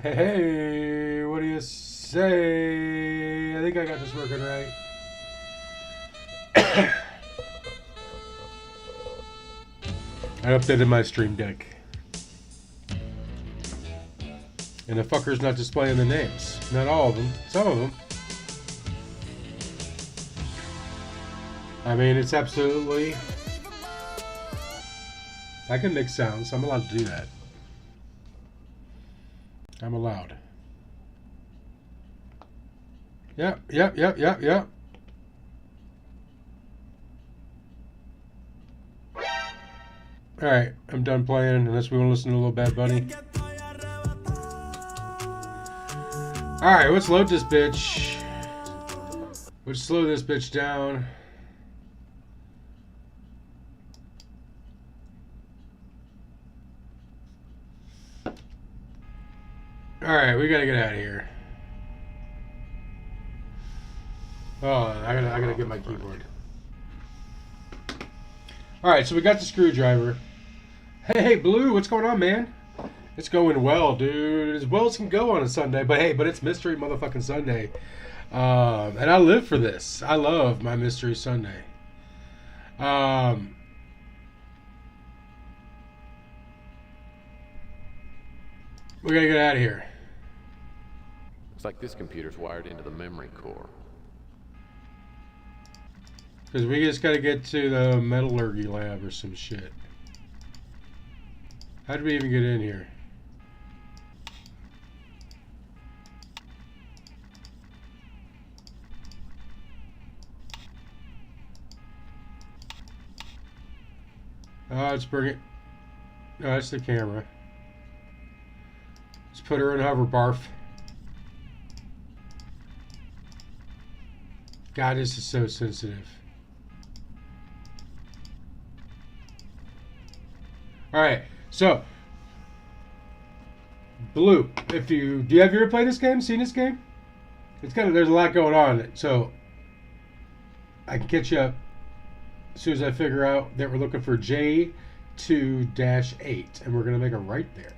Hey, hey, what do you say? I think I got this working right. I updated my stream deck. And the fucker's not displaying the names. Not all of them. Some of them. I mean, it's absolutely... I can make sounds. I'm allowed to do that. I'm allowed. Yep. Alright, I'm done playing, unless we want to listen to a little Bad Bunny. Alright, let's load this bitch. Let's slow this bitch down. Alright, we gotta get out of here. Oh, I gotta get my keyboard. Alright, so we got the screwdriver. Hey, Blue, what's going on, man? It's going well, dude. As well as can go on a Sunday. But hey, it's Mystery motherfucking Sunday. And I live for this. I love my Mystery Sunday. We gotta get out of here. Looks like this computer's wired into the memory core. Because we just gotta get to the metallurgy lab or some shit. How did we even get in here? Let's bring it. No, that's the camera. Let's put her in hover barf. God, this is so sensitive. Alright, so Blue, do you ever played this game? Seen this game? It's there's a lot going on, so I can catch you up as soon as I figure out that we're looking for J2-8, and we're gonna make a right there.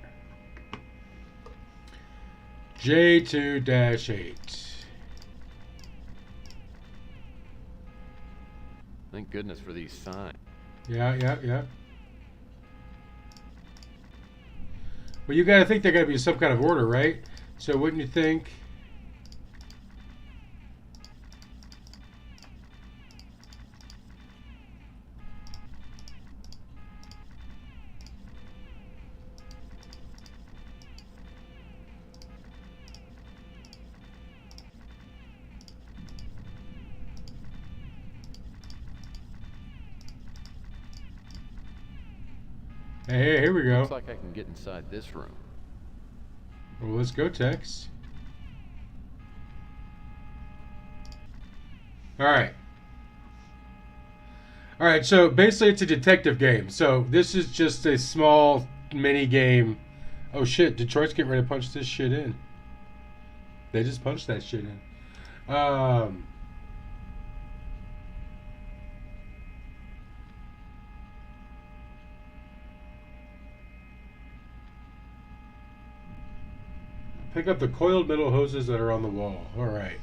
J2-8. Thank goodness for these signs. Yeah. Well, you gotta think there gotta be some kind of order, right? So wouldn't you think? Hey, here we go. Looks like I can get inside this room. Well, let's go, Tex. Alright, so basically it's a detective game. So this is just a small mini game. Oh shit, Detroit's getting ready to punch this shit in. They just punched that shit in. Pick up the coiled metal hoses that are on the wall. Alright.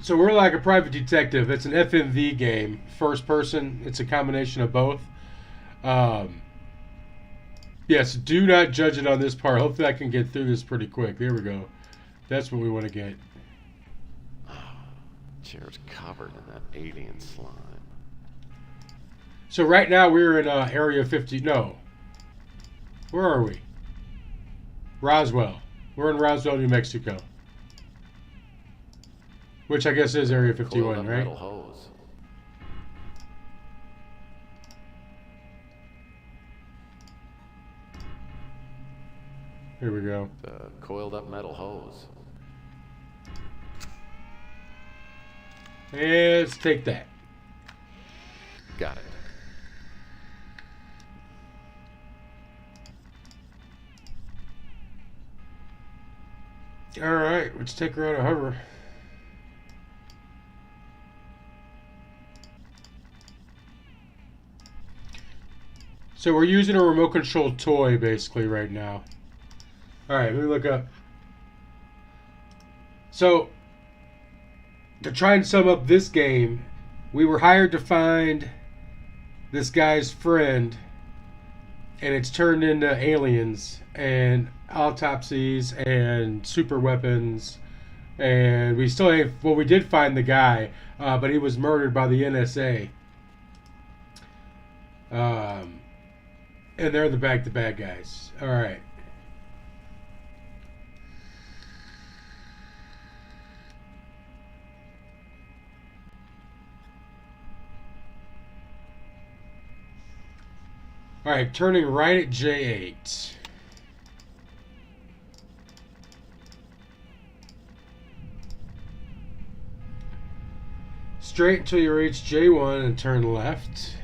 So we're like a private detective. It's an FMV game. First person. It's a combination of both. Yes, do not judge it on this part. Hopefully I can get through this pretty quick. There we go. That's what we want to get. Chair's covered in that alien slime. So right now we're in Area 50. No. Where are we? Roswell. We're in Roswell, New Mexico. Which I guess is Area 51, right? Metal hose. Here we go. The coiled up metal hose. Let's take that. Got it. Alright, let's take her out of hover. So we're using a remote control toy basically right now. Alright, let me look up. So, to try and sum up this game, we were hired to find this guy's friend, and it's turned into aliens and autopsies and super weapons. And we still have, well, we did find the guy, but he was murdered by the NSA. And they're the bad guys. All right. All right, turning right at J8. Straight until you reach J1 and turn left.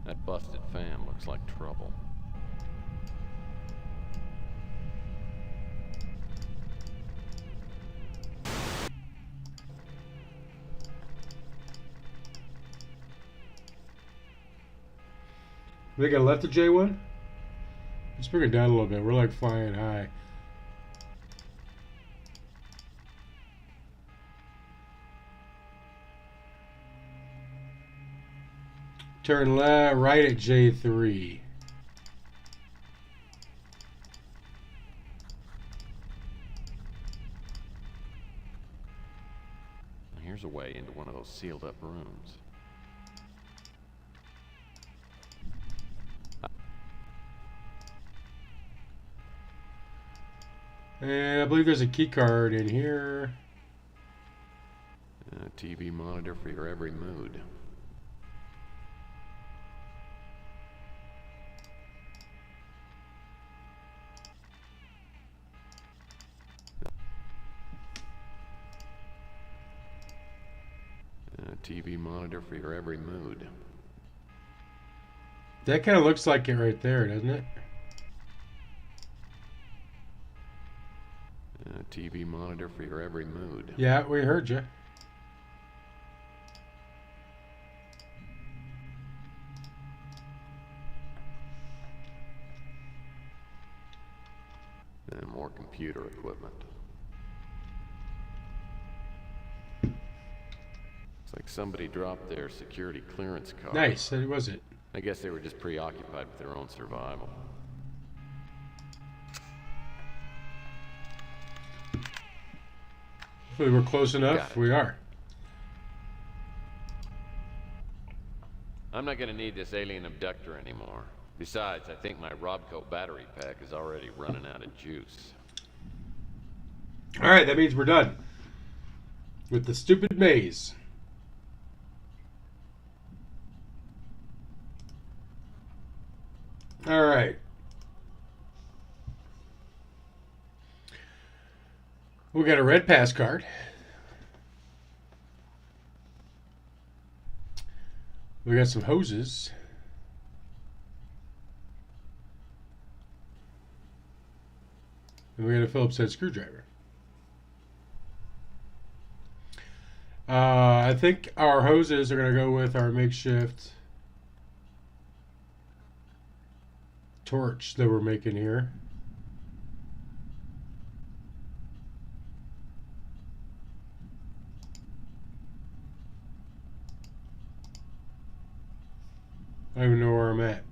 That busted fan looks like trouble. They got left of J1? Let's bring it down a little bit. We're like flying high. Turn right at J3. Here's a way into one of those sealed up rooms. And I believe there's a key card in here. A TV monitor for your every mood. A TV monitor for your every mood. That kind of looks like it right there, doesn't it? A TV monitor for your every mood. Yeah, we heard you. And more computer equipment. It's like somebody dropped their security clearance card. Nice, that was it. I guess they were just preoccupied with their own survival. Hopefully we're close enough. We are. I'm not gonna need this alien abductor anymore. Besides, I think my Robco battery pack is already running out of juice. Alright, that means we're done with the stupid maze. Alright. We got a red pass card. We got some hoses. And we got a Phillips head screwdriver. I think our hoses are going to go with our makeshift torch that we're making here. I don't even know where I'm at.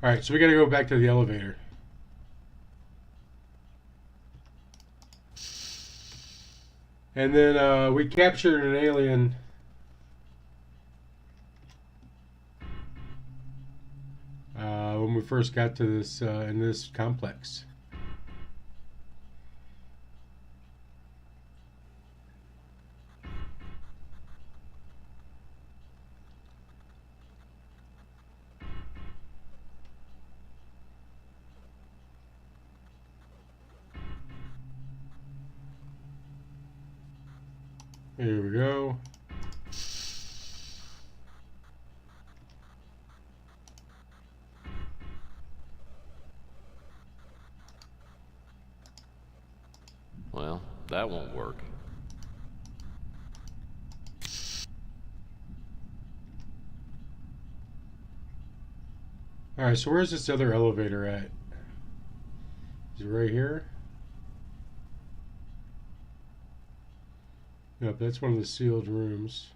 Alright, so we gotta go back to the elevator. And then we captured an alien. When we first got to this, in this complex. Here we go. Well, that won't work. Alright, so where's this other elevator at? Is it right here? Yep, that's one of the sealed rooms.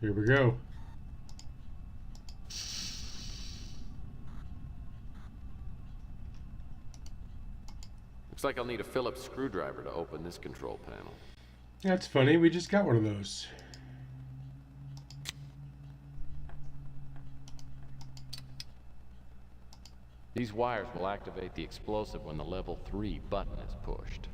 Here we go. Looks like I'll need a Phillips screwdriver to open this control panel. That's funny, we just got one of those. These wires will activate the explosive when the level 3 button is pushed.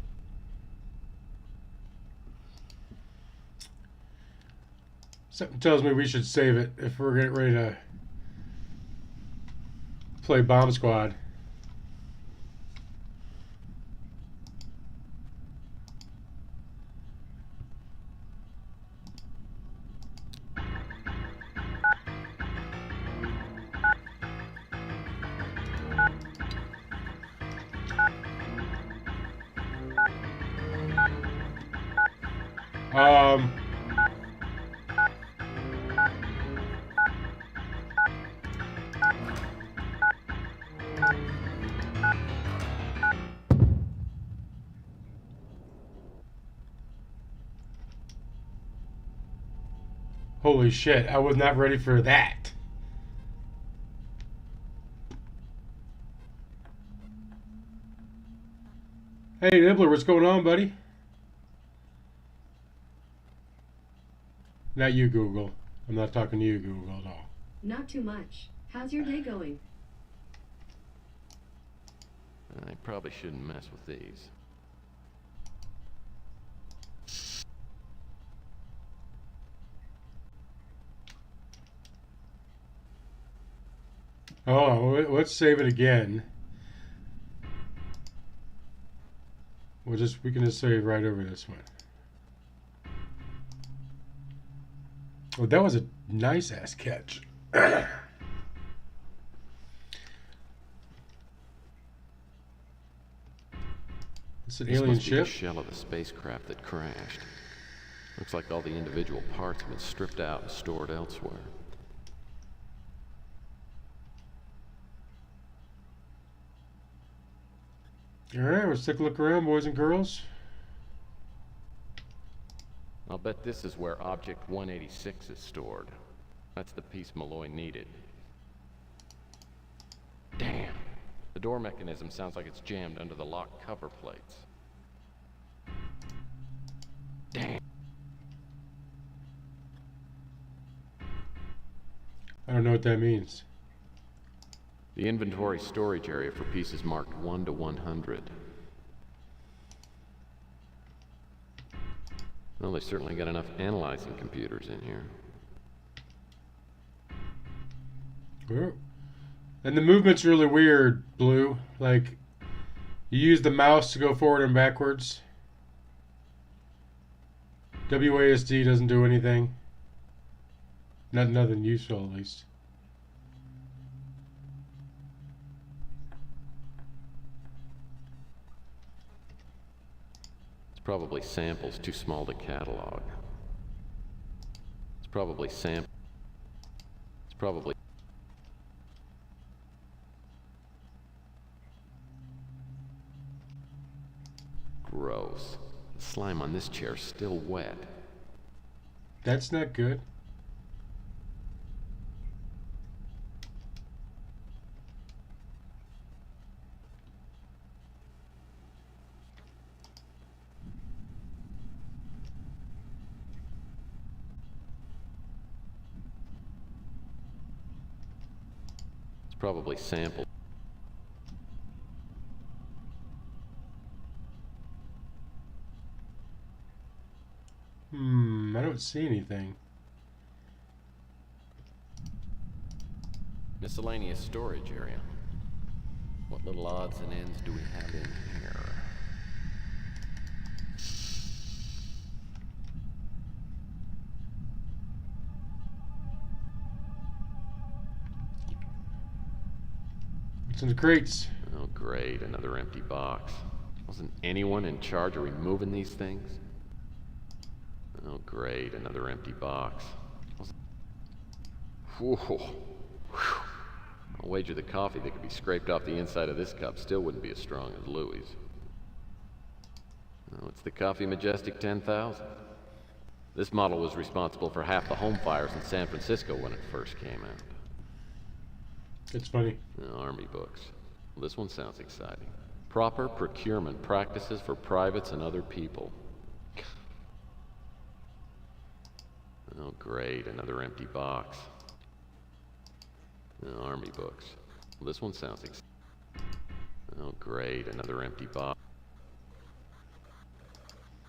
Something tells me we should save it if we're getting ready to play Bomb Squad. Holy shit, I was not ready for that. Hey, Nibbler, what's going on, buddy? Not you, Google. I'm not talking to you, Google, at all. Not too much. How's your day going? I probably shouldn't mess with these. Oh, let's save it again. We can just save right over this one. Oh, that was a nice ass catch. It's an alien This must be the ship. shell of the spacecraft that crashed. Looks like all the individual parts have been stripped out and stored elsewhere. All right, let's take a look around, boys and girls. I'll bet this is where Object 186 is stored. That's the piece Malloy needed. Damn! The door mechanism sounds like it's jammed under the lock cover plates. Damn! I don't know what that means. The inventory storage area for pieces marked 1 to 100. Well, they certainly got enough analyzing computers in here. Oh. And the movement's really weird, Blue. Like, you use the mouse to go forward and backwards. WASD doesn't do anything. Nothing useful, at least. Probably samples too small to catalog. It's probably gross. The slime on this chair's still wet. That's not good. Probably sampled. I don't see anything. Miscellaneous storage area. What little odds and ends do we have in here? What's in the crates? Oh, great. Another empty box. Wasn't anyone in charge of removing these things? Oh, great, another empty box. Whew. I'll wager the coffee that could be scraped off the inside of this cup still wouldn't be as strong as Louis'. Oh, it's the Coffee Majestic 10,000. This model was responsible for half the home fires in San Francisco when it first came out. It's funny. Army books. Well, this one sounds exciting. Proper procurement practices for privates and other people. Oh, great, another empty box. Army books. Well, this one sounds exciting. Oh, great, another empty box.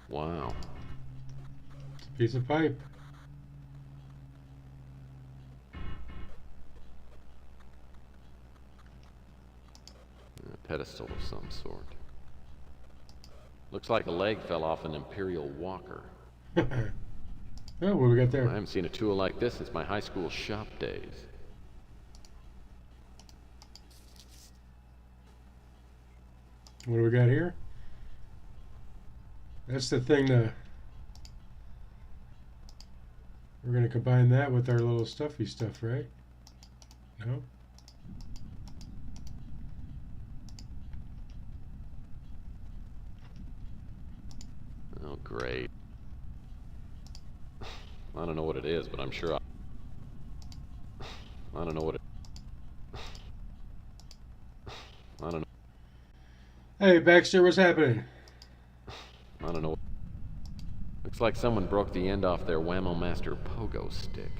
Wow. It's a piece of pipe. A pedestal of some sort. Looks like a leg fell off an Imperial Walker. Oh, what do we got there? I haven't seen a tool like this since my high school shop days. What do we got here? That's the thing to... We're going to combine that with our little stuffy stuff, right? No? Oh, great. I don't know what it is, but I'm sure I don't know what it... I don't know. Hey, Baxter, what's happening? I don't know. Looks like someone broke the end off their Whammo Master pogo stick.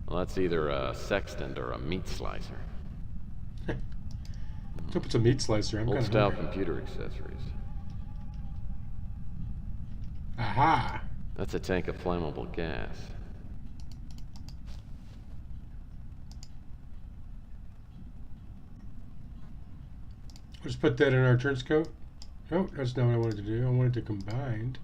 Well, that's either a sextant or a meat slicer. Hope it's a meat slicer. I'm kind of Old-style hungry. computer accessories. Aha! That's a tank of flammable gas. Let's put that in our trench coat. Oh, that's not what I wanted to do. I wanted to combine.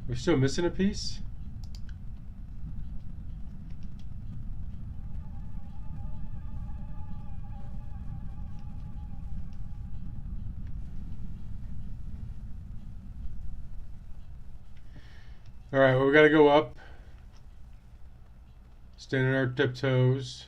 We're still missing a piece? Alright, well, we gotta go up. Stand on our tiptoes.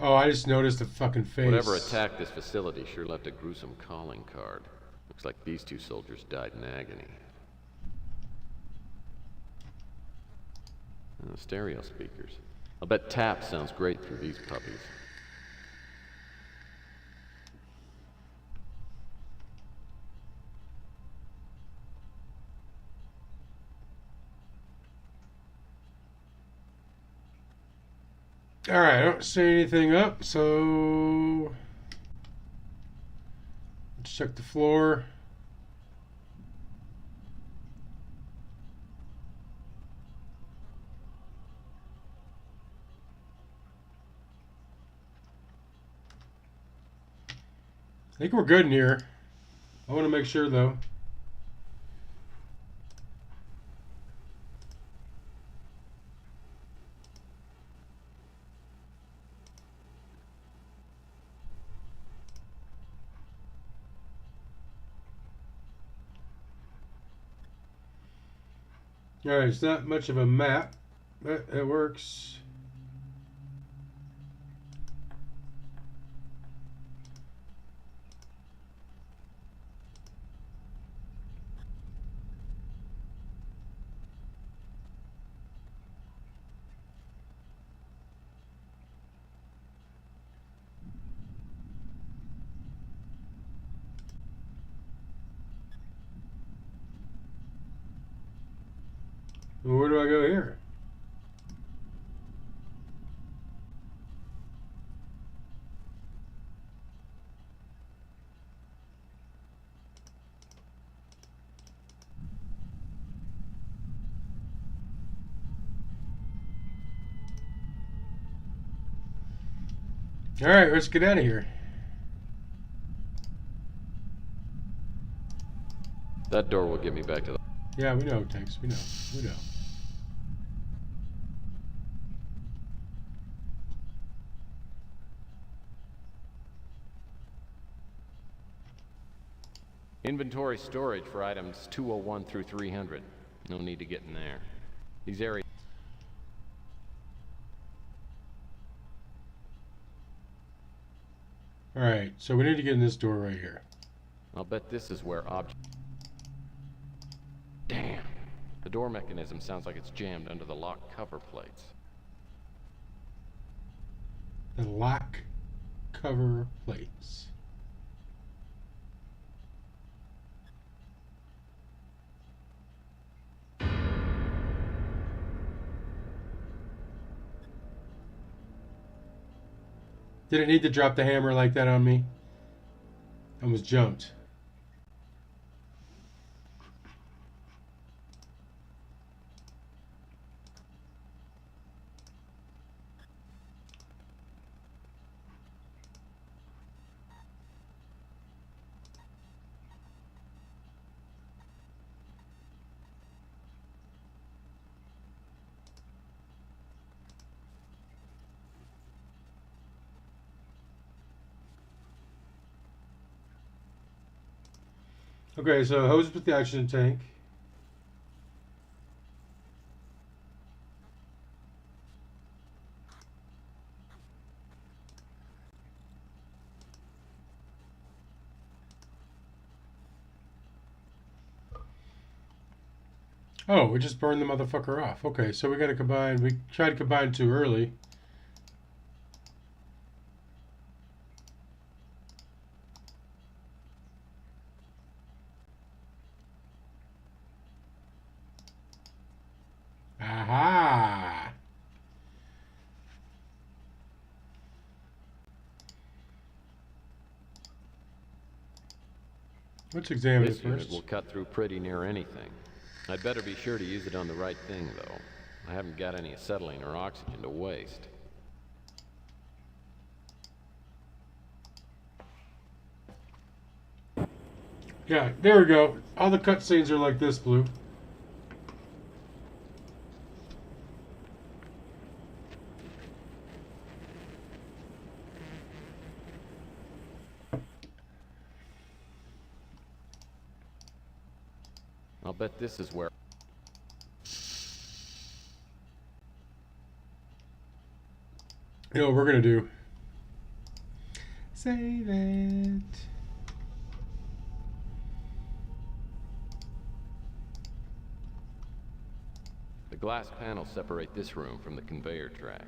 Oh, I just noticed the fucking face. Whatever attacked this facility sure left a gruesome calling card. Looks like these two soldiers died in agony. Stereo speakers. I'll bet tap sounds great through these puppies. Alright, I don't see anything up, so let's check the floor. I think we're good in here. I want to make sure though. Alright, it's not much of a map, but it works. Where do I go here? All right, let's get out of here. That door will get me back to the... Yeah, we know, Tanks. We know. We know. Inventory storage for items 201 through 300. No need to get in there. These areas... All right, so we need to get in this door right here. I'll bet this is where Damn. The door mechanism sounds like it's jammed under the lock cover plates. The lock cover plates. Did it need to drop the hammer like that on me? I was jumped. Okay, so hose with the oxygen tank. Oh, we just burned the motherfucker off. Okay, so we gotta combine. We tried to combine too early. Aha! Let's examine This it unit first. will cut through pretty near anything. I'd better be sure to use it on the right thing, though. I haven't got any acetylene or oxygen to waste. Yeah, there we go. All the cutscenes are like this, Blue. I'll bet this is where... You know what we're gonna do? Save it. The glass panels separate this room from the conveyor track.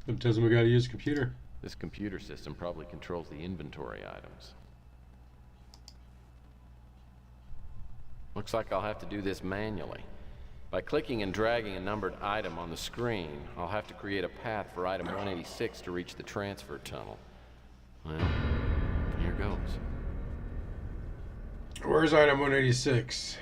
It tells them we gotta use a computer. This computer system probably controls the inventory items. Looks like I'll have to do this manually. By clicking and dragging a numbered item on the screen, I'll have to create a path for item 186 to reach the transfer tunnel. Well, here goes. Where's item 186?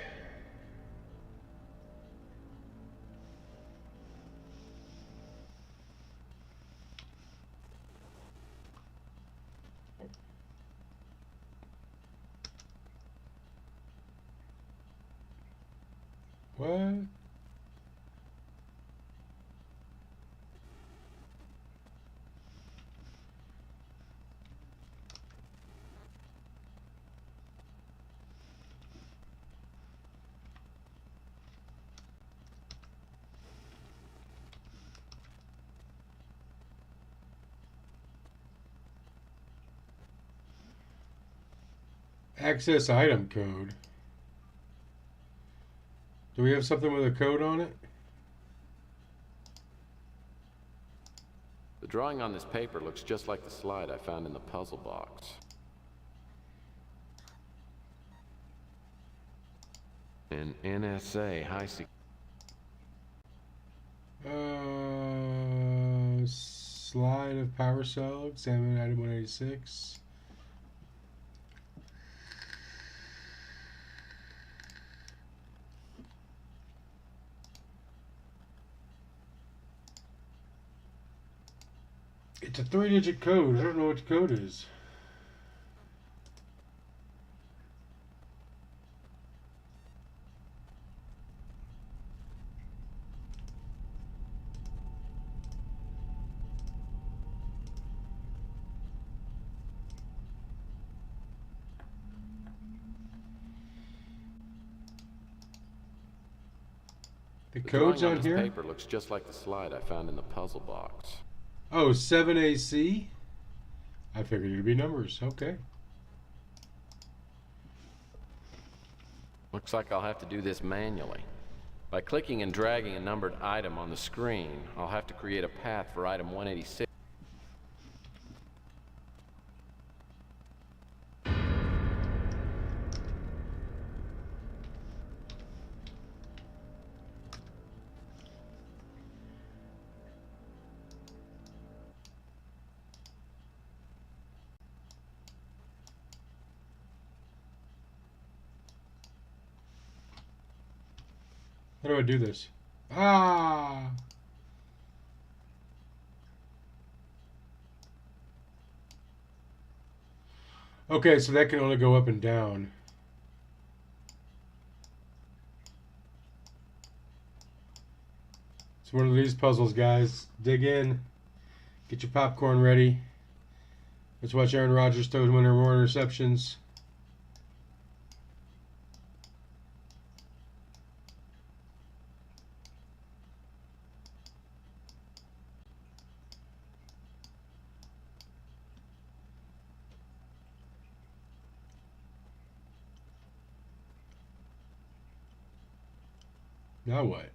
What? Access item code. Do we have something with a code on it? The drawing on this paper looks just like the slide I found in the puzzle box. An NSA high security. Slide of power cell. Examine item 186. It's a 3-digit code. I don't know what the code is. The code's drawing on this here? paper looks just like the slide I found in the puzzle box. Oh, 7AC? I figured it'd be numbers. Okay. Looks like I'll have to do this manually. By clicking and dragging a numbered item on the screen, I'll have to create a path for item 186. How do I do this? Ah! Okay, so that can only go up and down. It's one of these puzzles, guys. Dig in. Get your popcorn ready. Let's watch Aaron Rodgers throw one or more interceptions. Now what?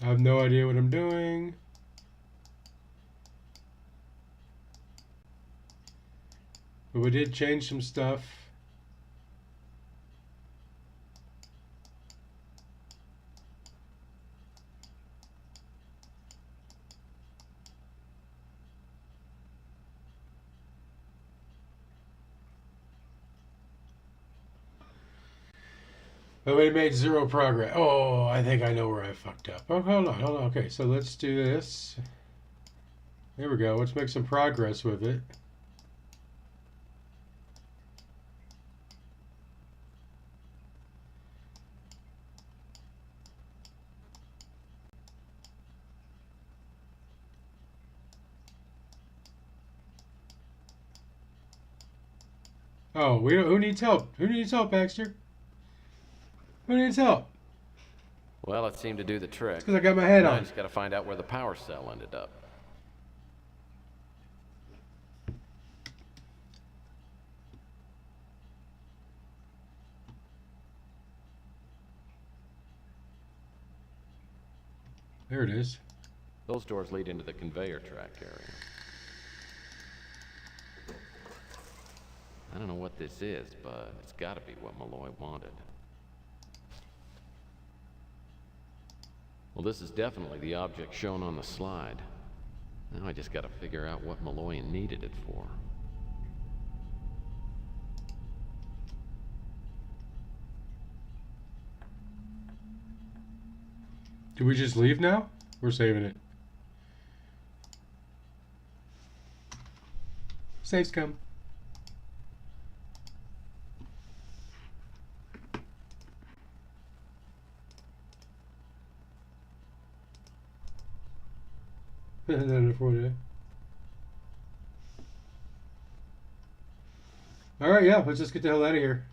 I have no idea what I'm doing. But we did change some stuff. But we made zero progress. Oh, I think I know where I fucked up. Oh, hold on. Okay, so let's do this. There we go. Let's make some progress with it. Oh, we don't, who needs help? Who needs help, Baxter? Who needs help? Well, it seemed to do the trick. Because I got my head Now I on. just gotta find out where the power cell ended up. There it is. Those doors lead into the conveyor track area. I don't know what this is, but it's gotta be what Malloy wanted. Well, this is definitely the object shown on the slide. Now I just gotta figure out what Malloy needed it for. Do we just leave now? We're saving it. Saves come. All right, yeah, let's just get the hell out of here.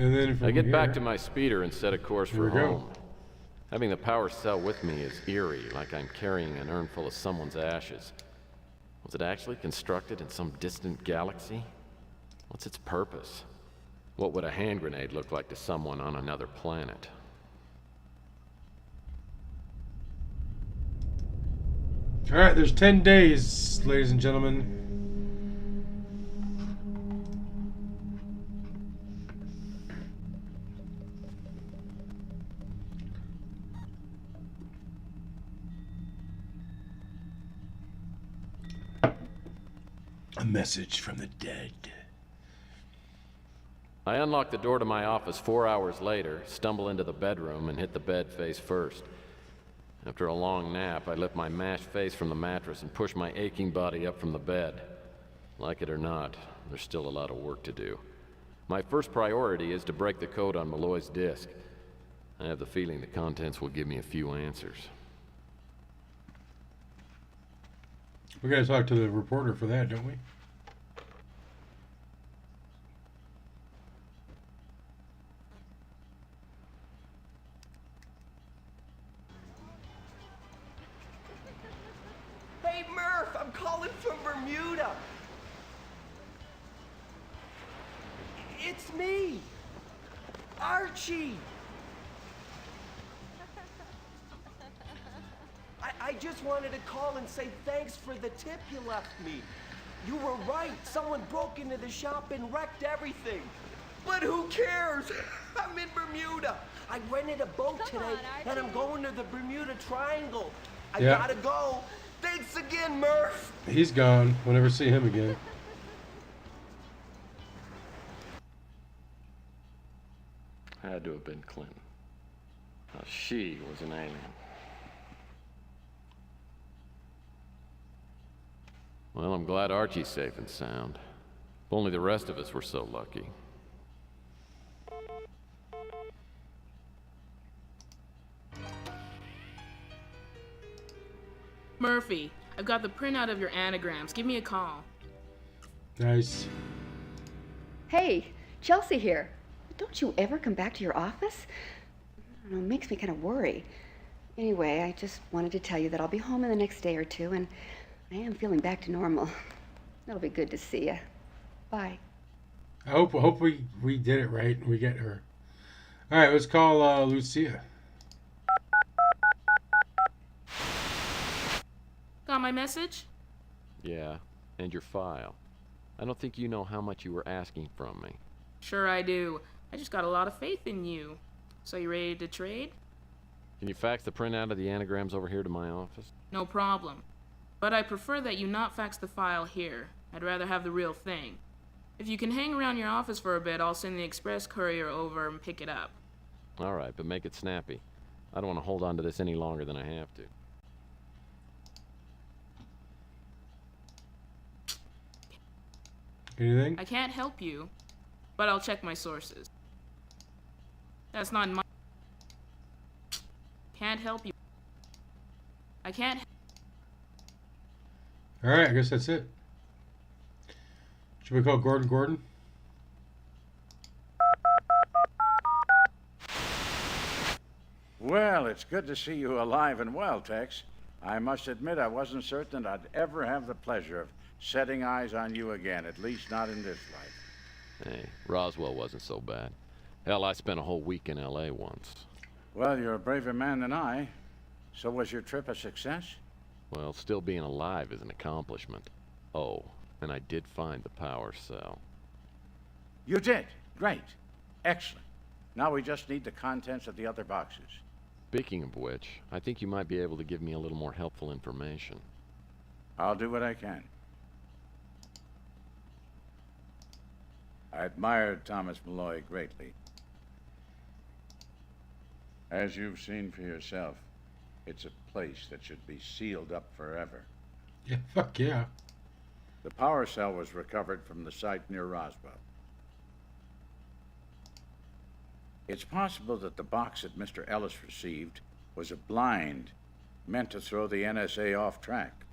And then from I get here, back to my speeder and set a course Here for we go. home. Having the power cell with me is eerie, like I'm carrying an urn full of someone's ashes. Was it actually constructed in some distant galaxy? What's its purpose? What would a hand grenade look like to someone on another planet? All right, there's 10 days, ladies and gentlemen. A message from the dead. I unlock the door to my office 4 hours later, stumble into the bedroom, and hit the bed face first. After a long nap, I lift my mashed face from the mattress and push my aching body up from the bed. Like it or not, there's still a lot of work to do. My first priority is to break the code on Malloy's disk. I have the feeling the contents will give me a few answers. We gotta talk to the reporter for that, don't we? Hey, Murph, I'm calling from Bermuda. It's me, Archie. I just wanted to call and say thanks for the tip you left me. You were right. Someone broke into the shop and wrecked everything. But who cares? I'm in Bermuda. I rented a boat today, and I'm going to the Bermuda Triangle. I Yeah. gotta go. Thanks again, Murph. He's gone. We'll never see him again. Had to have been Clinton. Now, she was an alien. Well, I'm glad Archie's safe and sound. If only the rest of us were so lucky. Murphy, I've got the printout of your anagrams. Give me a call. Nice. Hey, Chelsea here. Don't you ever come back to your office? I don't know, it makes me kind of worry. Anyway, I just wanted to tell you that I'll be home in the next day or two, and I am feeling back to normal. It'll be good to see you. Bye. I hope we did it right and we get her. All right, let's call Lucia. Got my message? Yeah, and your file. I don't think you know how much you were asking from me. Sure I do. I just got a lot of faith in you. So you ready to trade? Can you fax the printout of the anagrams over here to my office? No problem. But I prefer that you not fax the file here. I'd rather have the real thing. If you can hang around your office for a bit, I'll send the express courier over and pick it up. All right, but make it snappy. I don't want to hold on to this any longer than I have to. Anything? I can't help you, but I'll check my sources. That's not my... Can't help you. I can't... All right, I guess that's it. Should we call Gordon? Well, it's good to see you alive and well, Tex. I must admit I wasn't certain I'd ever have the pleasure of setting eyes on you again, at least not in this life. Hey, Roswell wasn't so bad. Hell, I spent a whole week in L.A. once. Well, you're a braver man than I. So was your trip a success? Well, still being alive is an accomplishment. Oh, and I did find the power cell. You did? Great. Excellent. Now we just need the contents of the other boxes. Speaking of which, I think you might be able to give me a little more helpful information. I'll do what I can. I admired Thomas Malloy greatly. As you've seen for yourself, it's a place that should be sealed up forever. Yeah, fuck yeah. The power cell was recovered from the site near Roswell. It's possible that the box that Mr. Ellis received was a blind meant to throw the NSA off track.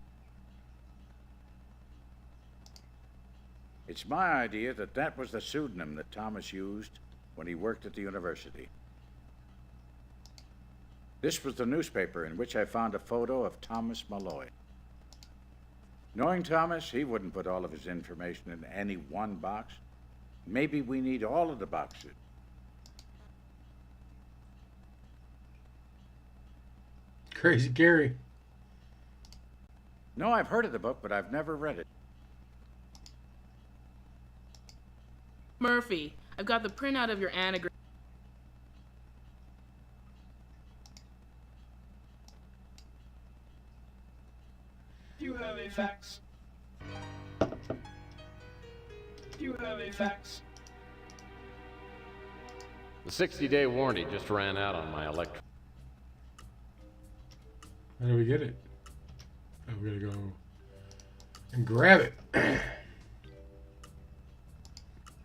It's my idea that that was the pseudonym that Thomas used when he worked at the university. This was the newspaper in which I found a photo of Thomas Malloy. Knowing Thomas, he wouldn't put all of his information in any one box. Maybe we need all of the boxes. Crazy Gary. No, I've heard of the book, but I've never read it. Murphy, I've got the printout of your anagram. Do you have a fax? Do you have a fax? The 60-day warranty just ran out on my electric. How do we get it? Oh, we gotta go and grab it.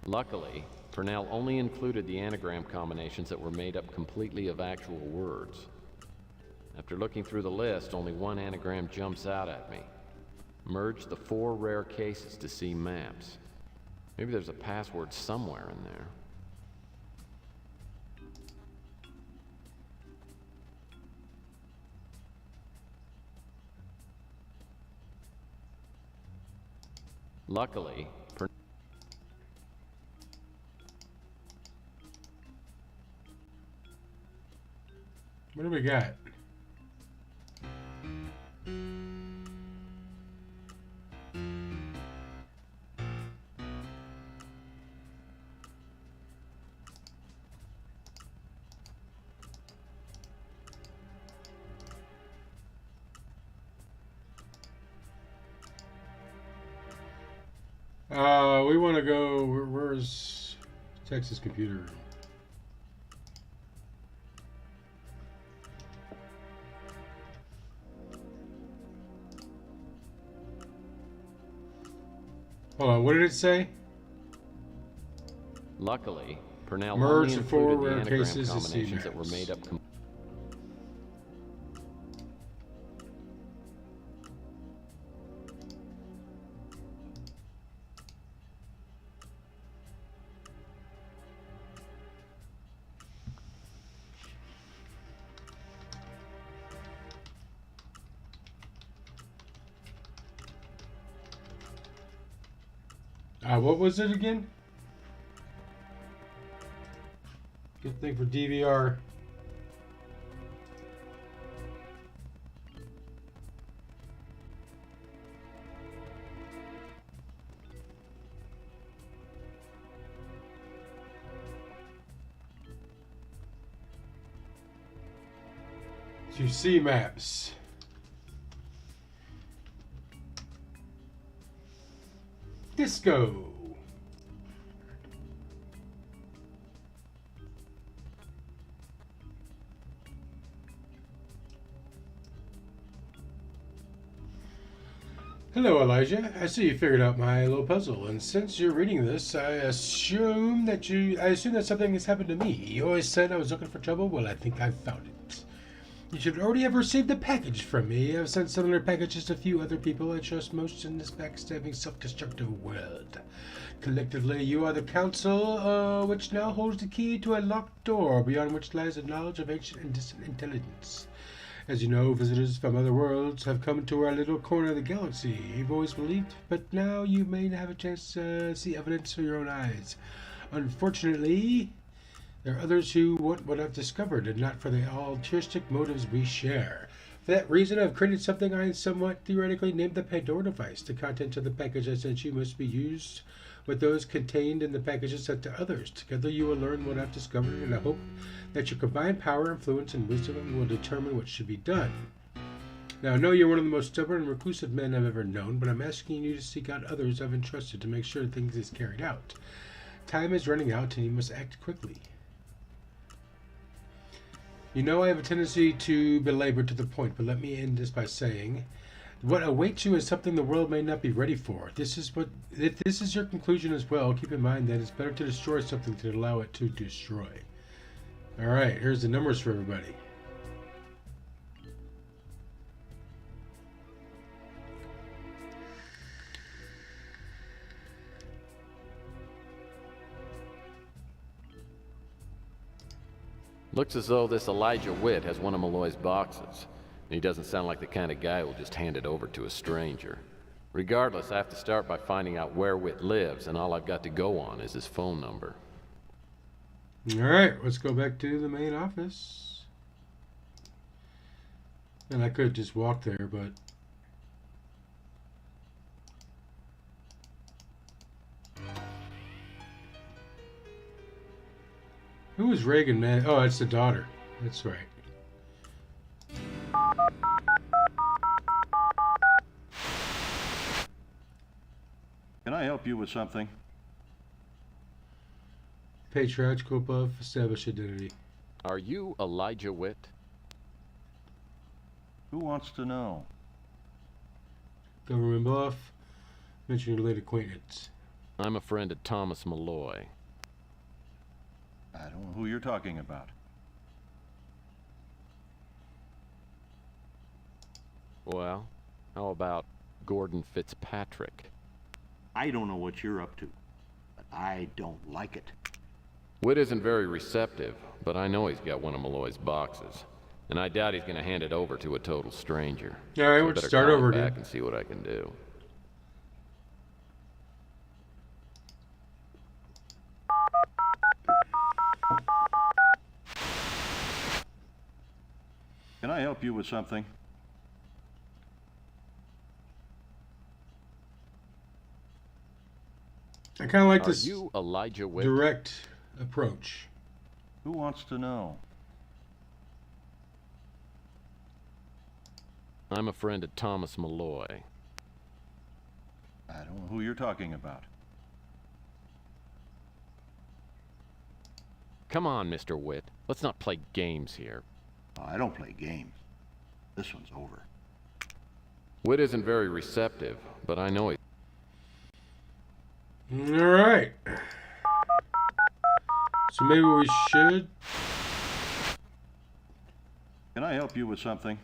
Luckily, Purnell only included the anagram combinations that were made up completely of actual words. After looking through the list, only one anagram jumps out at me. Merge the 4 rare cases to see maps. Maybe there's a password somewhere in there. Luckily, What do we got? We want to go. Where's Texas Computer Room? Hold on. What did it say? luckily, Purnell Merge only the 4 included the rare anagram cases to see combinations that were maps. made up. What was it again? Good thing for DVR. To see maps. Disco. Hello, Elijah. I see you figured out my little puzzle, and since you're reading this, I assume that something has happened to me. You always said I was looking for trouble. Well, I think I've found it. You should already have received a package from me. I've sent similar packages to a few other people I trust most in this backstabbing, self-destructive world. Collectively, you are the council, which now holds the key to a locked door, beyond which lies a knowledge of ancient and distant intelligence. As you know, visitors from other worlds have come to our little corner of the galaxy. You've always believed, but now you may have a chance to see evidence with your own eyes. Unfortunately, there are others who want what I've discovered, and not for the altruistic motives we share. For that reason, I've created something I somewhat theoretically named the Pandora device. The contents of the package I sent you must be used with those contained in the packages sent to others. Together you will learn what I've discovered, and I hope that your combined power, influence, and wisdom will determine what should be done. Now, I know you're one of the most stubborn and reclusive men I've ever known, but I'm asking you to seek out others I've entrusted to make sure things is carried out. Time is running out, and you must act quickly. You know I have a tendency to belabor to the point, but let me end this by saying, what awaits you is something the world may not be ready for. If this is your conclusion as well, keep in mind that it's better to destroy something than allow it to destroy. Alright, here's the numbers for everybody. Looks as though this Elijah Witt has one of Malloy's boxes. And he doesn't sound like the kind of guy who'll just hand it over to a stranger. Regardless, I have to start by finding out where Witt lives, and all I've got to go on is his phone number. Alright, let's go back to the main office. And I could just walk there, but... Who was Reagan, man? Oh, it's the daughter. That's right. Can I help you with something? Patriarchal buff, establish identity. Are you Elijah Witt? Who wants to know? Government buff, mention your late acquaintance. I'm a friend of Thomas Malloy. I don't know who you're talking about. Well, how about Gordon Fitzpatrick? I don't know what you're up to, but I don't like it. Witt isn't very receptive, but I know he's got one of Malloy's boxes. And I doubt he's gonna hand it over to a total stranger. Alright, So I let's better start call over him back again. and see what I can do. Can I help you with something? I kind of like Are this you Elijah Witt? direct approach. Who wants to know? I'm a friend of Thomas Malloy. I don't know who you're talking about. Come on, Mr. Witt. Let's not play games here. Oh, I don't play games. This one's over. Witt isn't very receptive, but I know he... Alright. So maybe we should... Can I help you with something?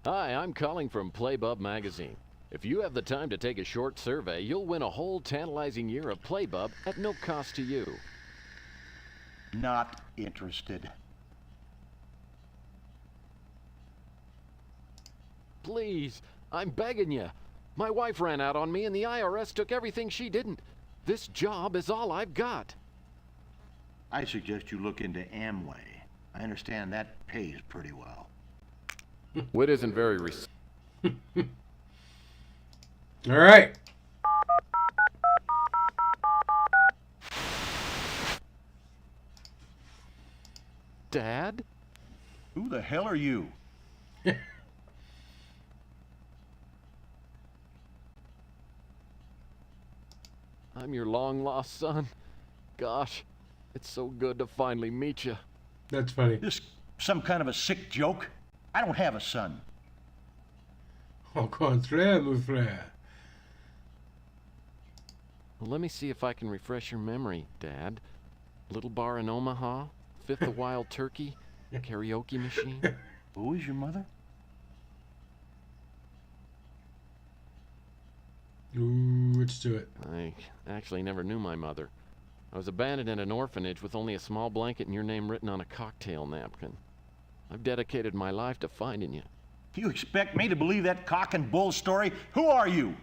Hi, I'm calling from Playbub magazine. If you have the time to take a short survey, you'll win a whole tantalizing year of Playbub at no cost to you. Not interested. Please, I'm begging you. My wife ran out on me and the IRS took everything she didn't. This job is all I've got. I suggest you look into Amway. I understand that pays pretty well. Witt isn't very Alright. Dad? Who the hell are you? I'm your long-lost son. Gosh, it's so good to finally meet you. That's funny. This some kind of a sick joke? I don't have a son. Au contraire, mon frère. Well, let me see if I can refresh your memory, Dad. Little bar in Omaha, Fifth of Wild Turkey, karaoke machine. Who is your mother? Ooh, let's do it. I actually never knew my mother. I was abandoned in an orphanage with only a small blanket and your name written on a cocktail napkin. I've dedicated my life to finding you. You expect me to believe that cock and bull story? Who are you?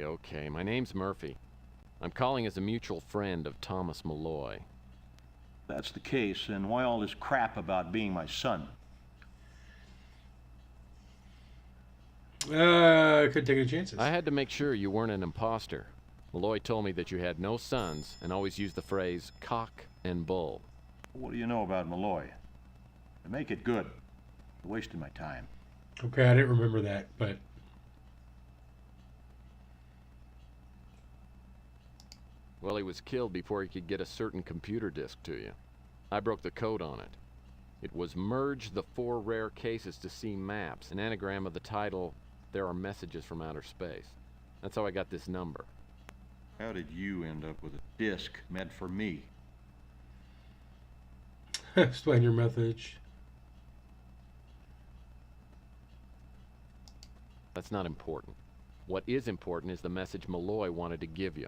Okay. My name's Murphy. I'm calling as a mutual friend of Thomas Malloy. That's the case, and why all this crap about being my son? I couldn't take any chances. I had to make sure you weren't an imposter. Malloy told me that you had no sons and always used the phrase cock and bull. What do you know about Malloy? Make it good. You're wasting my time. Okay, I didn't remember that, but... Well, he was killed before he could get a certain computer disk to you. I broke the code on it. It was merge the 4 rare cases to see maps, an anagram of the title, There Are Messages from Outer Space. That's how I got this number. How did you end up with a disc meant for me? Explain your message. That's not important. What is important is the message Malloy wanted to give you.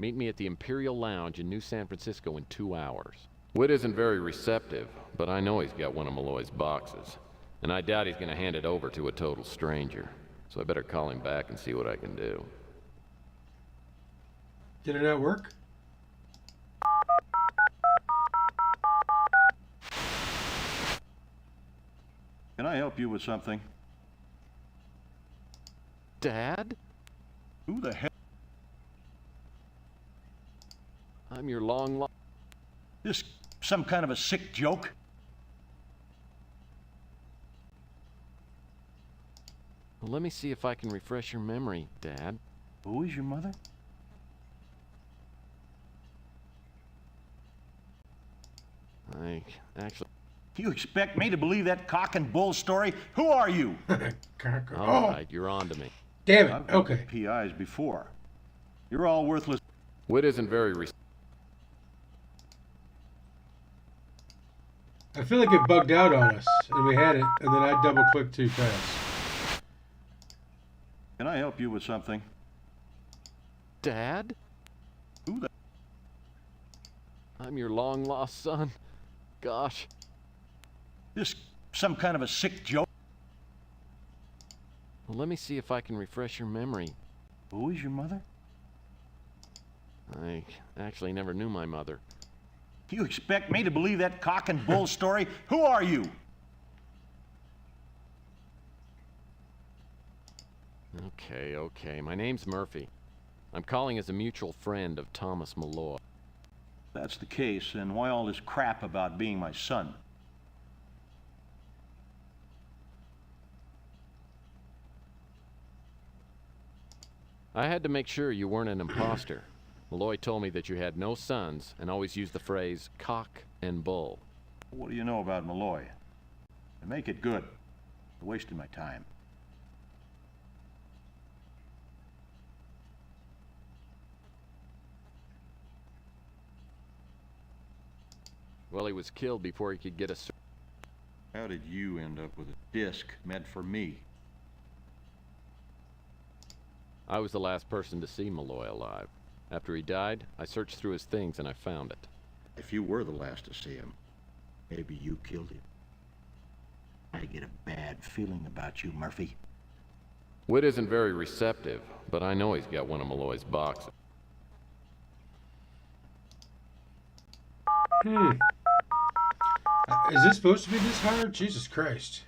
Meet me at the Imperial Lounge in New San Francisco in 2 hours. Whit isn't very receptive, but I know he's got one of Malloy's boxes. And I doubt he's gonna hand it over to a total stranger. So I better call him back and see what I can do. Did it not work? Can I help you with something? Dad? Who the hell? I'm your long This some kind of a sick joke? Well, let me see if I can refresh your memory, Dad. Who is your mother? I actually... You expect me to believe that cock and bull story? Who are you? All right, you're on to me. Damn it. I've got Okay. PIs before. You're all worthless. Whit isn't very I feel like it bugged out on us, and we had it, and then I double-clicked too fast. Can I help you with something? Dad? Who the... I'm your long-lost son. Gosh. This some kind of a sick joke? Well, let me see if I can refresh your memory. Who is your mother? I actually never knew my mother. You expect me to believe that cock and bull story? Who are you? Okay. My name's Murphy. I'm calling as a mutual friend of Thomas Malloy. If that's the case, then why all this crap about being my son? I had to make sure you weren't an imposter. Malloy told me that you had no sons and always used the phrase cock and bull. What do you know about Malloy? And make it good. You're wasting my time. Well, he was killed before he could get a... How did you end up with a disc meant for me? I was the last person to see Malloy alive. After he died, I searched through his things and I found it. If you were the last to see him, maybe you killed him. I get a bad feeling about you, Murphy. Whit isn't very receptive, but I know he's got one of Malloy's boxes. Is this supposed to be this hard? Jesus Christ.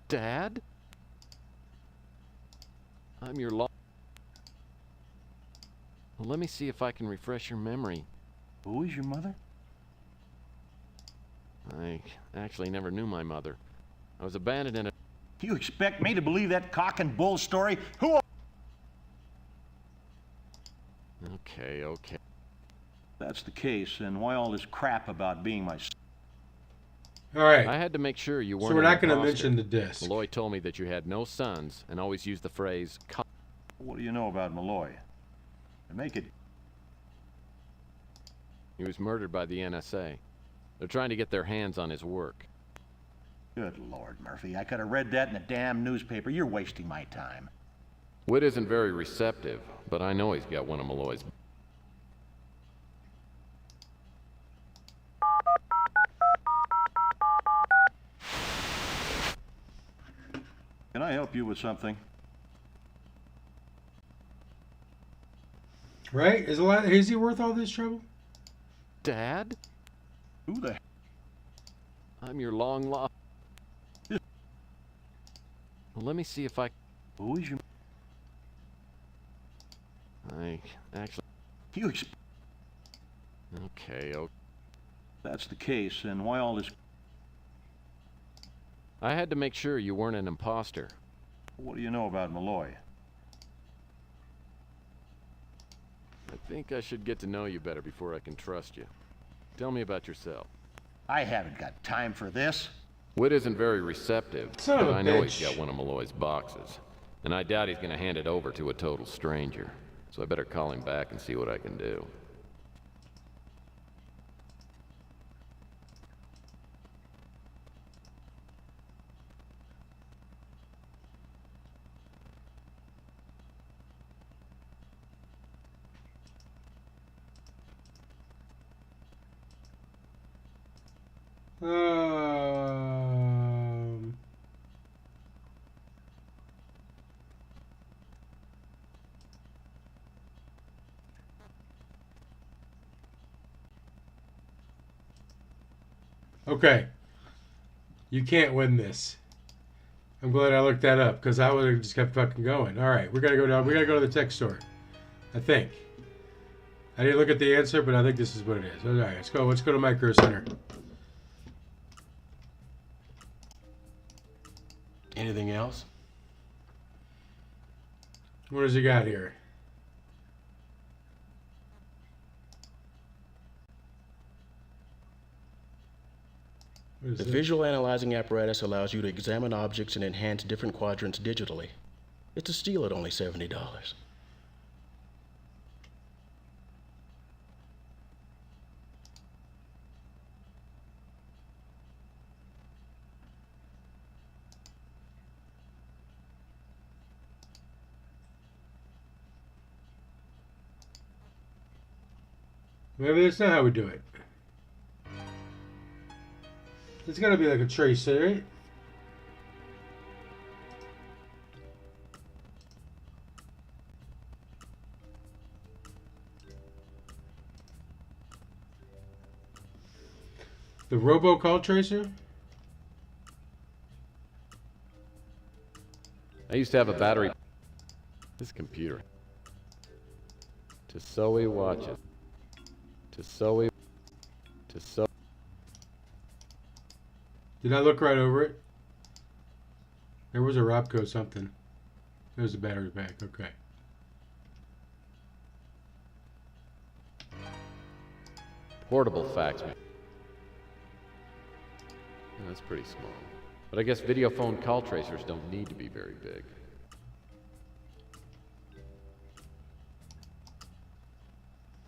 Dad? I'm your long... Well, let me see if I can refresh your memory. Who is your mother? I actually never knew my mother. I was abandoned in a... You expect me to believe that cock and bull story? Who are... Okay. If that's the case, then why all this crap about being my son? All right. I had to make sure you weren't So we're not going to imposter. mention the disc. Malloy told me that you had no sons and always used the phrase cock. What do you know about Malloy? And make it... He was murdered by the NSA. They're trying to get their hands on his work. Good Lord, Murphy. I could have read that in the damn newspaper. You're wasting my time. Whit isn't very receptive, but I know he's got one of Malloy's... Can I help you with something? Right? Is he worth all this trouble? Dad? Who the... I'm your long-lost... Well, let me see if I... Who is your... I actually... You Okay. If that's the case, then why all this... I had to make sure you weren't an imposter. What do you know about Malloy? I think I should get to know you better before I can trust you. Tell me about yourself. I haven't got time for this. Whit isn't very receptive, Son of but a I know bitch. he's got one of Malloy's boxes. And I doubt he's going to hand it over to a total stranger. So I better call him back and see what I can do. Um. Okay. You can't win this. I'm glad I looked that up because I would have just kept fucking going. All right, we gotta go down. We gotta go to the tech store. I think. I didn't look at the answer, but I think this is what it is. All right, let's go. Let's go to Micro Center. Anything else? What does he got here? What is The this? visual analyzing apparatus allows you to examine objects and enhance different quadrants digitally. It's a steal at only $70. Maybe that's not how we do it. It's gotta be like a tracer, right? The robocall tracer? I used to have a battery. This computer. Tissot watches. Tissot. Tissot. Did I look right over it? There was a Robco something. There's a battery pack. Okay. Portable fax machine. That's pretty small. But I guess video phone call tracers don't need to be very big.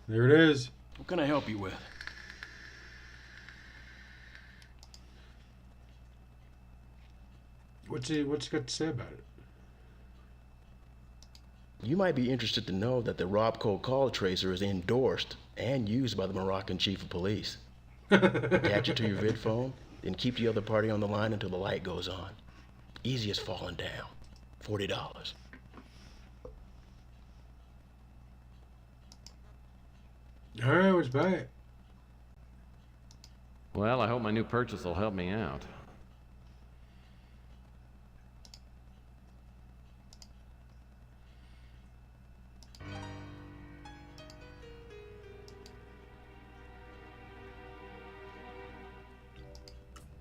There it is. What can I help you with? What's he got to say about it? You might be interested to know that the Robco call tracer is endorsed and used by the Moroccan chief of police. Attach it to your vid phone, then keep the other party on the line until the light goes on. Easy as falling down. $40. All right, let's buy it. Well, I hope my new purchase will help me out.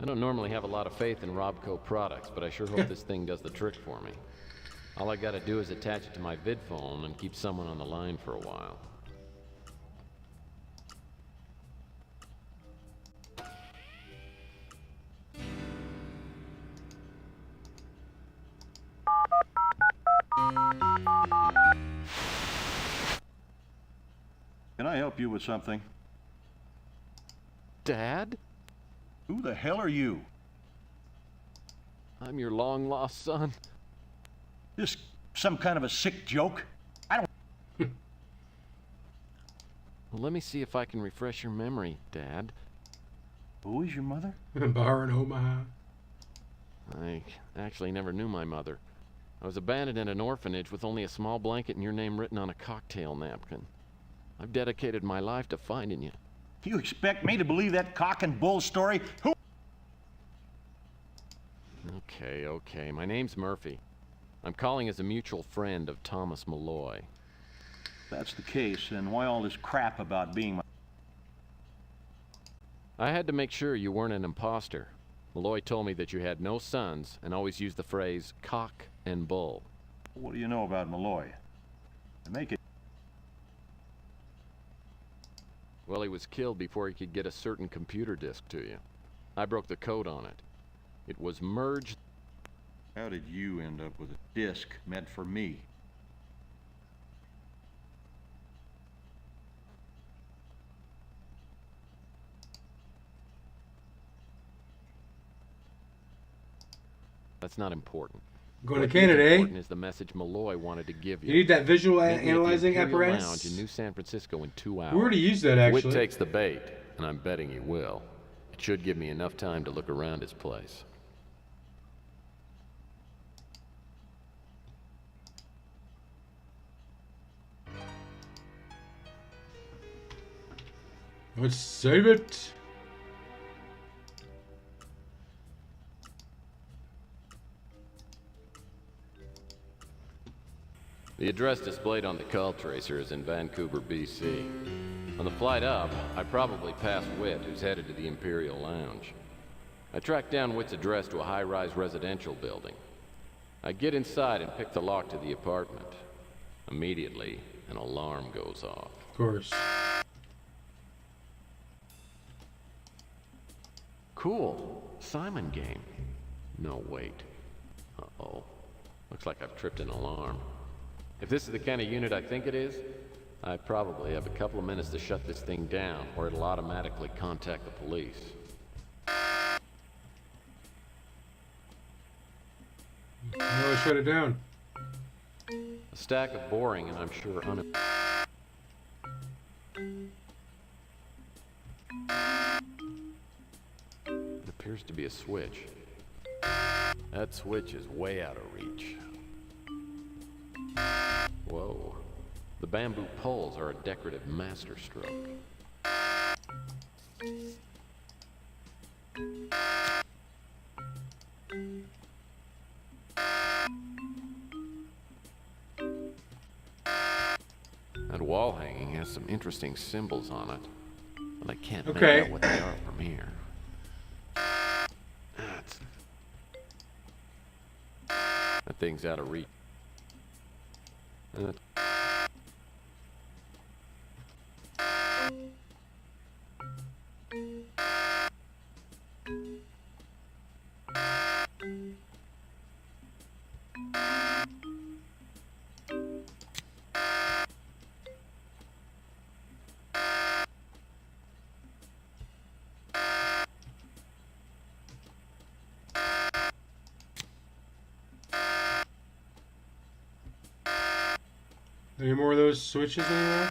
I don't normally have a lot of faith in Robco products, but I sure hope this thing does the trick for me. All I gotta do is attach it to my vid phone and keep someone on the line for a while. Can I help you with something? Dad? Who the hell are you? I'm your long-lost son. This some kind of a sick joke? Well, let me see if I can refresh your memory, Dad. Who is your mother? Bar in Omaha. I actually never knew my mother. I was abandoned in an orphanage with only a small blanket and your name written on a cocktail napkin. I've dedicated my life to finding you. You expect me to believe that cock and bull story? Who? Okay. My name's Murphy. I'm calling as a mutual friend of Thomas Malloy. If that's the case, then why all this crap about being my... I had to make sure you weren't an imposter. Malloy told me that you had no sons and always used the phrase cock and bull. What do you know about Malloy? To make it... Well, he was killed before he could get a certain computer disk to you. I broke the code on it. It was merged. How did you end up with a disc meant for me? That's not important. Going to What is Canada, eh? important is the message Malloy wanted to give you. You need that visual Meet me at the analyzing Imperial apparatus? Lounge in New San Francisco in 2 hours. We already used that, If actually. Witt takes the bait, and I'm betting he will. It should give me enough time to look around his place. Let's save it. The address displayed on the call tracer is in Vancouver, BC. On the flight up, I probably passed Whit, who's headed to the Imperial Lounge. I tracked down Whit's address to a high-rise residential building. I get inside and pick the lock to the apartment. Immediately, an alarm goes off. Of course. Cool. Simon game. No, wait. Uh-oh. Looks like I've tripped an alarm. If this is the kind of unit I think it is, I probably have a couple of minutes to shut this thing down, or it'll automatically contact the police. No, shut it down. A stack of boring and I'm sure It appears to be a switch. That switch is way out of reach. Whoa. The bamboo poles are a decorative masterstroke. That wall hanging has some interesting symbols on it, but I can't make out what they are from here. That thing's out of reach. Any more of those switches anywhere?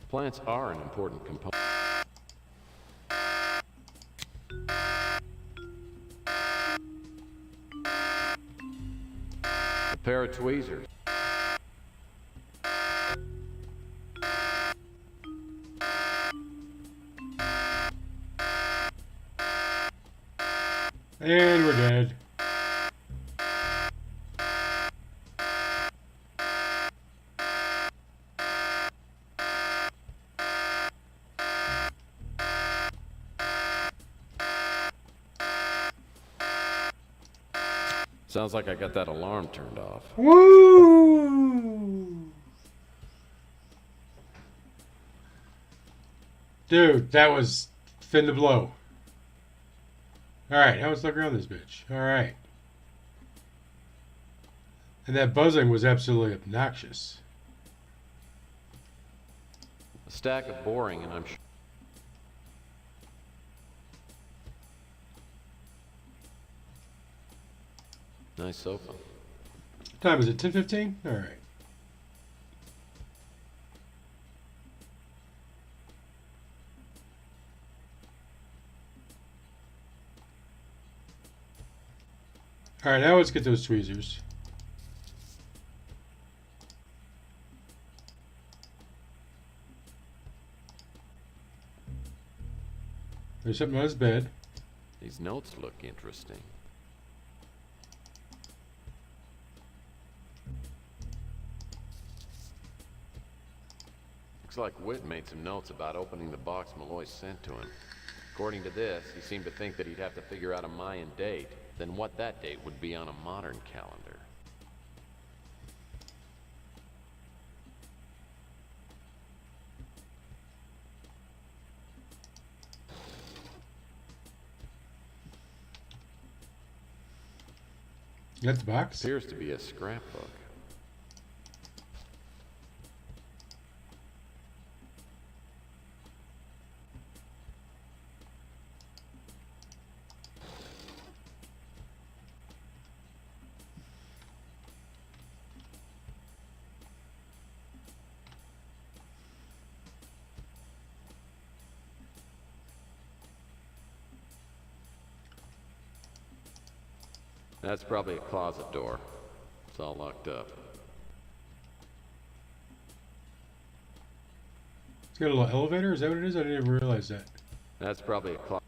Plants are an important component. A pair of tweezers. And we're dead. Sounds like I got that alarm turned off. Woo! Dude, that was fin to blow. Alright, now let's look around this bitch. Alright. And that buzzing was absolutely obnoxious. A stack of boring and I'm sure. Nice sofa. What time is it? 10:15? Alright. Alright, now let's get those tweezers. There's something on his bed. These notes look interesting. Looks like Whit made some notes about opening the box Malloy sent to him. According to this, he seemed to think that he'd have to figure out a Mayan date, then what that date would be on a modern calendar. You got the box? Appears to be a scrapbook. That's probably a closet door. It's all locked up. It's got a little elevator? Is that what it is? I didn't even realize that. That's probably a closet.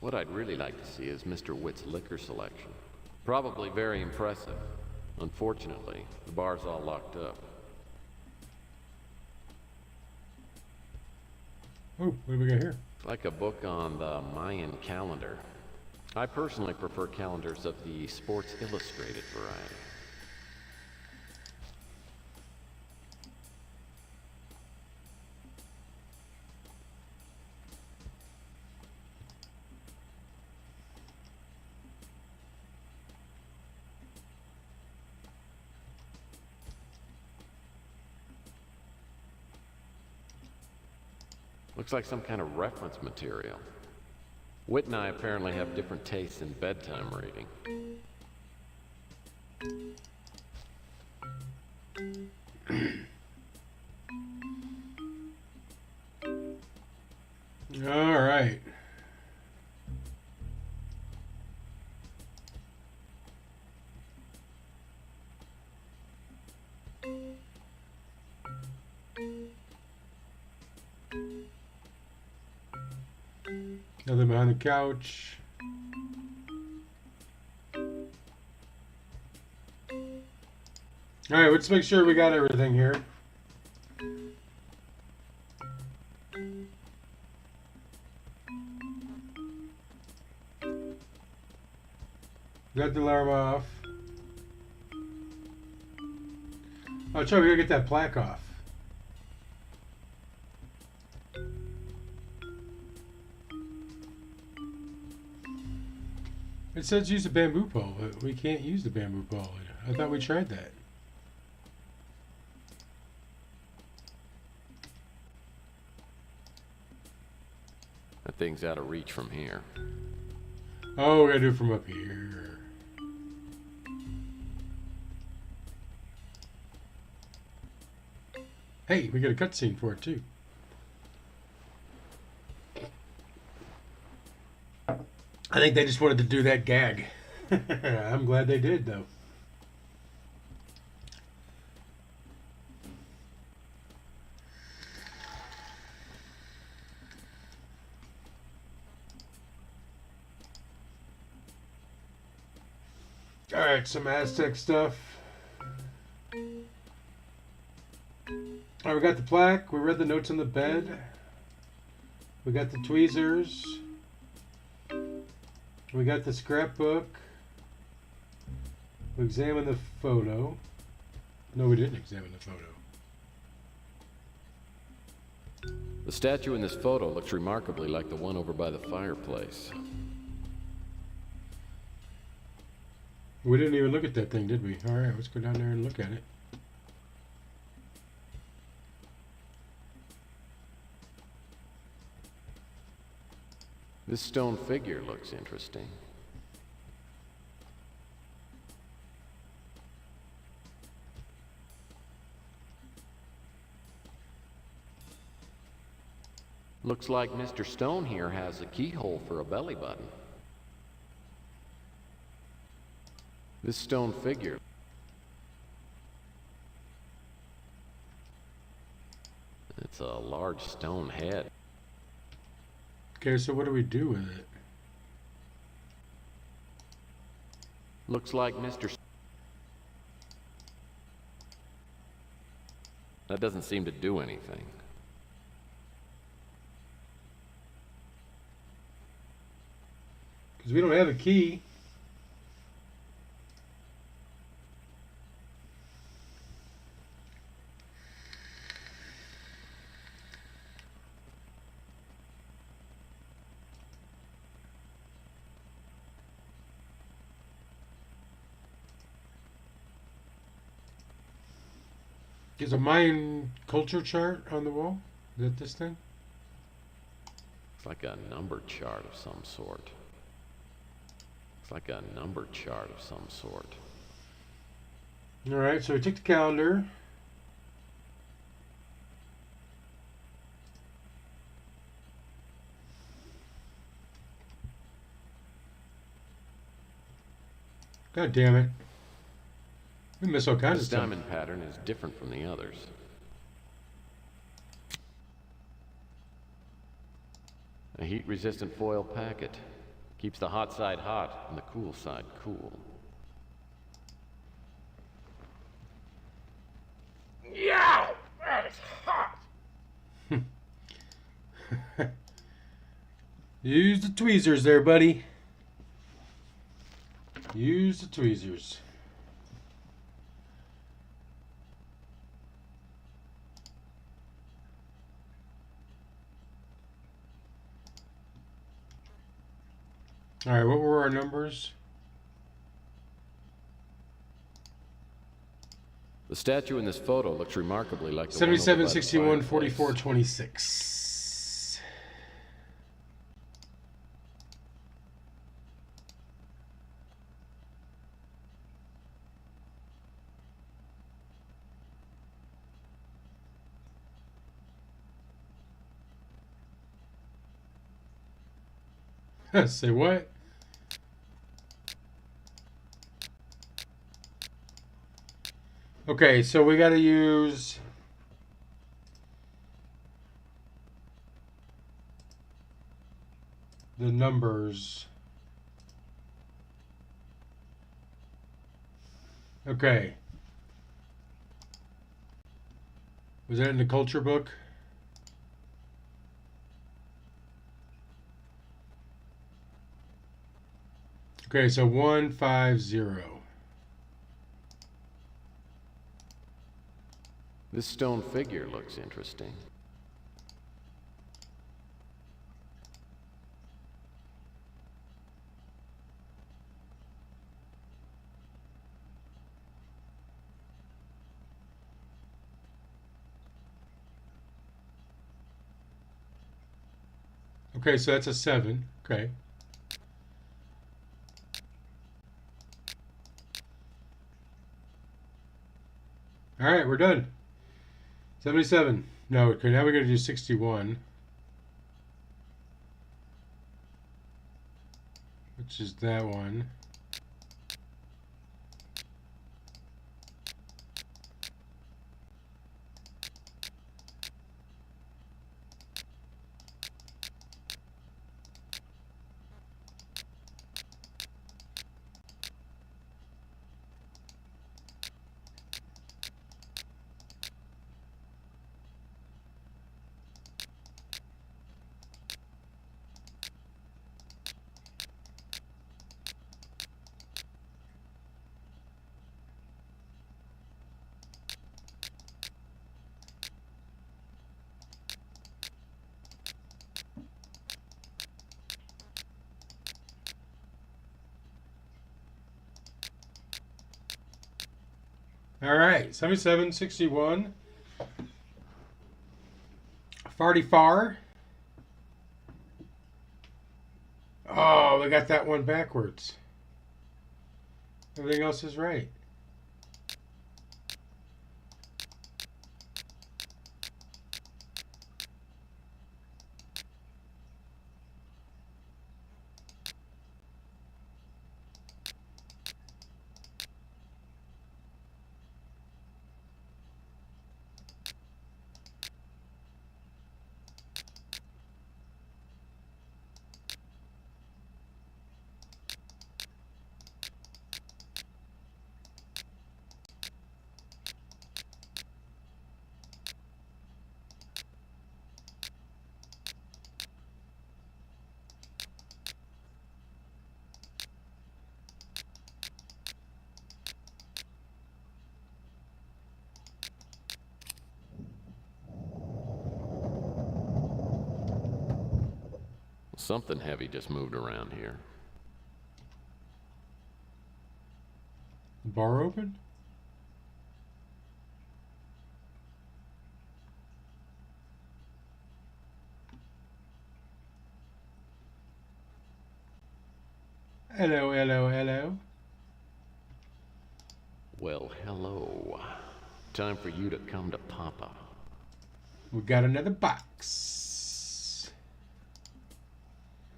What I'd really like to see is Mr. Witt's liquor selection. Probably very impressive. Unfortunately, the bar's all locked up. Oh, what do we got here? Like a book on the Mayan calendar. I personally prefer calendars of the Sports Illustrated variety. Looks like some kind of reference material. Whit and I apparently have different tastes in bedtime reading. All right. Nothing behind the couch. All right, let's make sure we got everything here. Got the alarm off. Oh, Chuck, we gotta get that plaque off. It says use a bamboo pole, but we can't use the bamboo pole. I thought we tried that. That thing's out of reach from here. Oh, we gotta do it from up here. Hey, we got a cutscene for it too. I think they just wanted to do that gag. I'm glad they did, though. All right, some Aztec stuff. All right, we got the plaque. We read the notes on the bed. We got the tweezers. We got the scrapbook. We examined the photo. No, we didn't examine the photo. The statue in this photo looks remarkably like the one over by the fireplace. We didn't even look at that thing, did we? All right, let's go down there and look at it. This stone figure looks interesting. Looks like Mr. Stone here has a keyhole for a belly button. This stone figure. It's a large stone head. Okay, so what do we do with it? Looks like Mr. That doesn't seem to do anything. Because we don't have a key. There's a Mayan culture chart on the wall. Is that this thing? It's like a number chart of some sort. It's like a number chart of some sort. All right, so we took the calendar. God damn it. We miss all kinds This of stuff. diamond pattern is different from the others. A heat-resistant foil packet. Keeps the hot side hot and the cool side cool. Yeah! That is hot! Use the tweezers there, buddy. Use the tweezers. All right, what were our numbers? The statue in this photo looks remarkably like the 77, one over by the 61, fireplace. 44, 26. Say what? Okay, so we got to use the numbers. Okay. Was that in the culture book? Okay, so 150. This stone figure looks interesting. Okay, so that's a 7. Okay. All right, we're done. 77. No, okay, now we're going to do 61. Which is that one. All right, 77, 61. Farty Far. Oh, we got that one backwards. Everything else is right. Something heavy just moved around here. The bar open? Hello, hello, hello. Well, hello. Time for you to come to Papa. We got another box.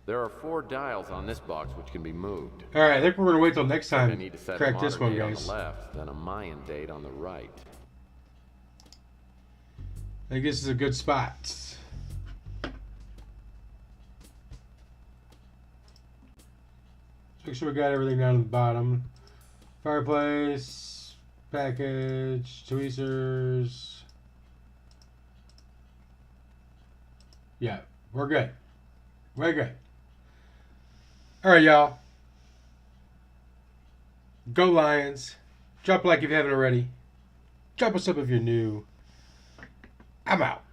There are 4 dials on this box which can be moved. All right, I think we're gonna wait till next I time. need to set a Crack modern this one, date on guys. the left, then a Mayan date on the right. I think this is a good spot. Let's make sure we got everything down at the bottom. Fireplace, package, tweezers. Yeah, we're good. We're good. All right, y'all. Go Lions. Drop a like if you haven't already. Drop us up if you're new. I'm out.